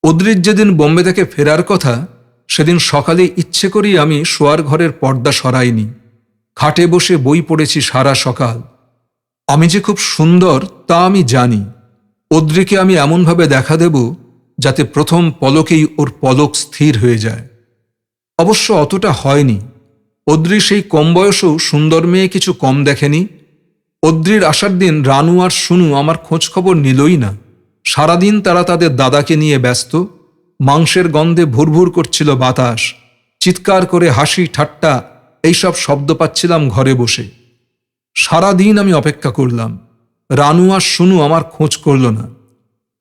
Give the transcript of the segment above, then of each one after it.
অদ্রির যেদিন বোম্বে থেকে ফেরার কথা, সেদিন সকালে ইচ্ছে করেই আমি শোয়ার ঘরের পর্দা সরাইনি। খাটে বসে বই পড়েছি সারা সকাল। আমি যে খুব সুন্দর তা আমি জানি। অদ্রিকে আমি এমনভাবে দেখা দেব যাতে প্রথম পলকেই ওর পলক স্থির হয়ে যায়। অবশ্য অতটা হয়নি। অদ্রি সেই কম বয়সেও সুন্দর মেয়ে কিছু কম দেখেনি। অদ্রির আসার দিন রানু আর শুনু আমার খোঁজখবর নিলই না। সারাদিন তারা তাদের দাদাকে নিয়ে ব্যস্ত। মাংসের গন্ধে ভুরভুর করছিল বাতাস। চিৎকার করে হাসি ঠাট্টা এইসব শব্দ পাচ্ছিলাম ঘরে বসে। সারাদিন আমি অপেক্ষা করলাম। রানু আর শুনু আমার খোঁজ করল না।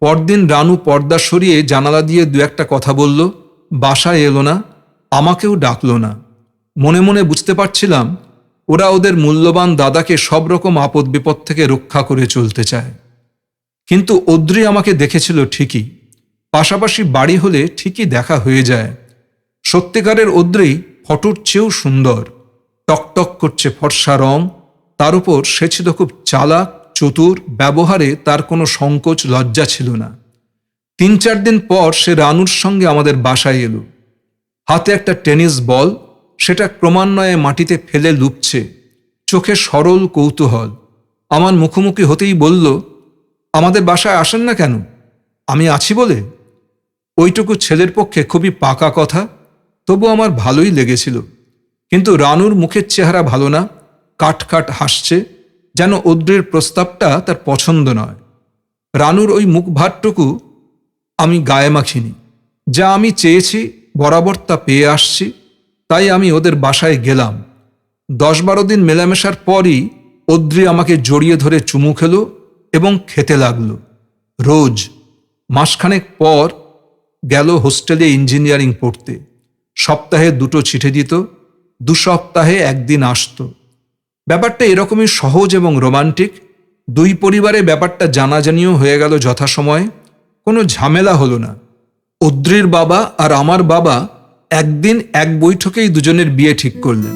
পরদিন রানু পর্দা সরিয়ে জানালা দিয়ে দু একটা কথা বলল, বাসায় এলো না, আমাকেও ডাকল না। মনে মনে বুঝতে পারছিলাম ওরা ওদের মূল্যবান দাদাকে সব রকম আপদ বিপদ থেকে রক্ষা করে চলতে চায়। কিন্তু অদ্রি আমাকে দেখেছিল ঠিকই। পাশাপাশি বাড়ি হলে ঠিকই দেখা হয়ে যায়। সত্যিকারের অদ্রি ফটোর চেয়েও সুন্দর। টকটক করছে ফর্সা রং। তার উপর সে ছিল খুব চালাক, চতুর, ব্যবহারে তার কোনো সংকোচ লজ্জা ছিল না। ৩-৪ দিন পর সে রানুর সঙ্গে আমাদের বাসায় এলো। হাতে একটা টেনিস বল, সেটা ক্রমান্বয়ে মাটিতে ফেলে লুপছে। চোখে সরল কৌতূহল। আমার মুখোমুখি হতেই বলল, আমাদের বাসায় আসেন না কেন? আমি আছি বলে। ওইটুকু ছেলের পক্ষে খুবই পাকা কথা, তবু আমার ভালোই লেগেছিল। কিন্তু রানুর মুখের চেহারা ভালো না। কাটকাট হাসছে, যেন অদ্রির প্রস্তাবটা তার পছন্দ নয়। রানুর ওই মুখভারটুকু আমি গায়ে মাখিনি। যা আমি চেয়েছি বরাবর তা পেয়ে আসছি। তাই আমি ওদের বাসায় গেলাম। 10-12 দিন মেলামেশার পরই অদ্রি আমাকে জড়িয়ে ধরে চুমু খেলো এবং খেতে লাগলো রোজ। মাসখানেক পর গেল হোস্টেলে ইঞ্জিনিয়ারিং পড়তে। সপ্তাহে 2টো চিঠি দিত, 2 সপ্তাহে 1 দিন আসত। ব্যাপারটা এরকমই সহজ এবং রোমান্টিক। 2 পরিবারে ব্যাপারটা জানাজানিও হয়ে গেল যথাসময়ে। কোনো ঝামেলা হলো না। অদ্রির বাবা আর আমার বাবা একদিন এক বৈঠকেই দুজনের বিয়ে ঠিক করলেন।